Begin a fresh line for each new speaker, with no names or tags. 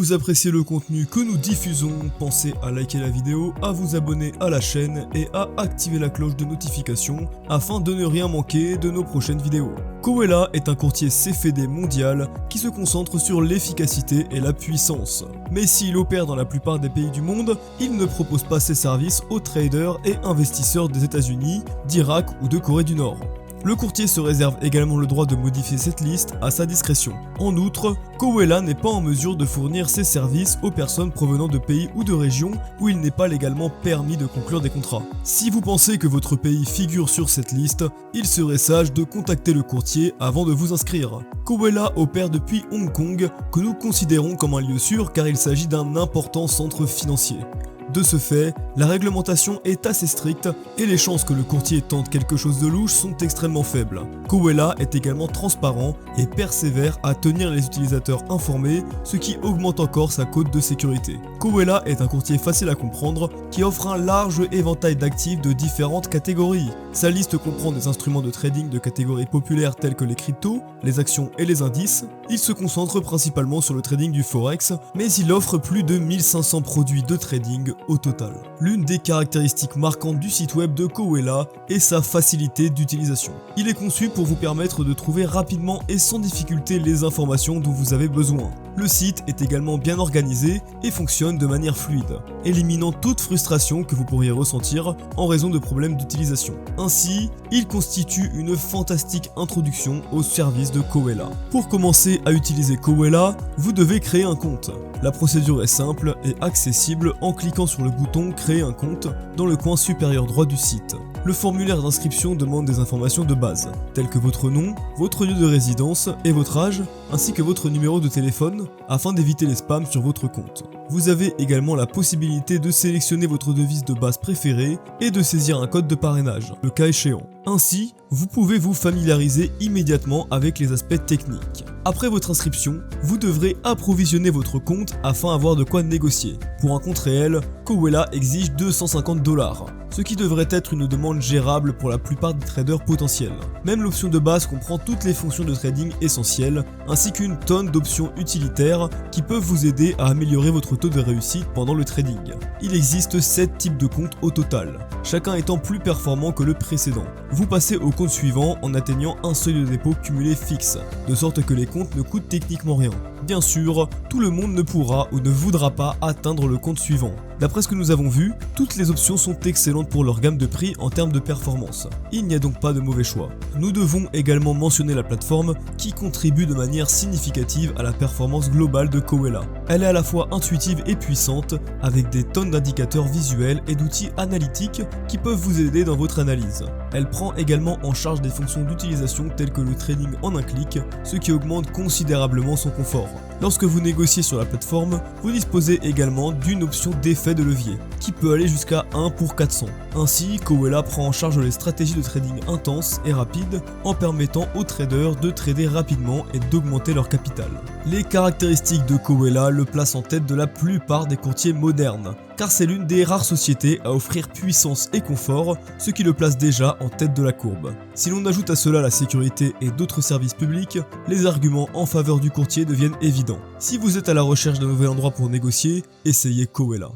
vous appréciez le contenu que nous diffusons, pensez à liker la vidéo, à vous abonner à la chaîne et à activer la cloche de notification afin de ne rien manquer de nos prochaines vidéos. Kowela est un courtier CFD mondial qui se concentre sur l'efficacité et la puissance. Mais s'il opère dans la plupart des pays du monde, il ne propose pas ses services aux traders et investisseurs des États-Unis, d'Irak ou de Corée du Nord. Le courtier se réserve également le droit de modifier cette liste à sa discrétion. En outre, Kowela n'est pas en mesure de fournir ses services aux personnes provenant de pays ou de régions où il n'est pas légalement permis de conclure des contrats. Si vous pensez que votre pays figure sur cette liste, il serait sage de contacter le courtier avant de vous inscrire. Kowela opère depuis Hong Kong, que nous considérons comme un lieu sûr car il s'agit d'un important centre financier. De ce fait, la réglementation est assez stricte et les chances que le courtier tente quelque chose de louche sont extrêmement faibles. Kowela est également transparent et persévère à tenir les utilisateurs informés, ce qui augmente encore sa cote de sécurité. Kowela est un courtier facile à comprendre qui offre un large éventail d'actifs de différentes catégories. Sa liste comprend des instruments de trading de catégories populaires tels que les cryptos, les actions et les indices. Il se concentre principalement sur le trading du forex, mais il offre plus de 1500 produits de trading au total. L'une des caractéristiques marquantes du site web de Kowela est sa facilité d'utilisation. Il est conçu pour vous permettre de trouver rapidement et sans difficulté les informations dont vous avez besoin. Le site est également bien organisé et fonctionne de manière fluide, éliminant toute frustration que vous pourriez ressentir en raison de problèmes d'utilisation. Ainsi, il constitue une fantastique introduction au service de Kowela. Pour commencer à utiliser Kowela, vous devez créer un compte. La procédure est simple et accessible en cliquant sur le bouton « Créer un compte » dans le coin supérieur droit du site. Le formulaire d'inscription demande des informations de base, telles que votre nom, votre lieu de résidence et votre âge, ainsi que votre numéro de téléphone, afin d'éviter les spams sur votre compte. Vous avez également la possibilité de sélectionner votre devise de base préférée et de saisir un code de parrainage, le cas échéant. Ainsi, vous pouvez vous familiariser immédiatement avec les aspects techniques. Après votre inscription, vous devrez approvisionner votre compte afin d'avoir de quoi négocier. Pour un compte réel, Kowela exige 250 $, ce qui devrait être une demande gérable pour la plupart des traders potentiels. Même l'option de base comprend toutes les fonctions de trading essentielles, ainsi qu'une tonne d'options utilitaires qui peuvent vous aider à améliorer votre taux de réussite pendant le trading. Il existe 7 types de comptes au total, chacun étant plus performant que le précédent. Vous passez au compte suivant en atteignant un seuil de dépôt cumulé fixe, de sorte que les comptes ne coûtent techniquement rien. Bien sûr, tout le monde ne pourra ou ne voudra pas atteindre le compte suivant. D'après ce que nous avons vu, toutes les options sont excellentes pour leur gamme de prix en termes de performance. Il n'y a donc pas de mauvais choix. Nous devons également mentionner la plateforme qui contribue de manière significative à la performance globale de Kowela. Elle est à la fois intuitive et puissante, avec des tonnes d'indicateurs visuels et d'outils analytiques qui peuvent vous aider dans votre analyse. Elle prend également en charge des fonctions d'utilisation telles que le trading en un clic, ce qui augmente considérablement son confort. Lorsque vous négociez sur la plateforme, vous disposez également d'une option d'effet de levier, qui peut aller jusqu'à 1 pour 400. Ainsi, Kowela prend en charge les stratégies de trading intenses et rapides en permettant aux traders de trader rapidement et d'augmenter leur capital. Les caractéristiques de Kowela le placent en tête de la plupart des courtiers modernes, car c'est l'une des rares sociétés à offrir puissance et confort, ce qui le place déjà en tête de la courbe. Si l'on ajoute à cela la sécurité et d'autres services publics, les arguments en faveur du courtier deviennent évidents. Si vous êtes à la recherche d'un nouvel endroit pour négocier, essayez Kowela.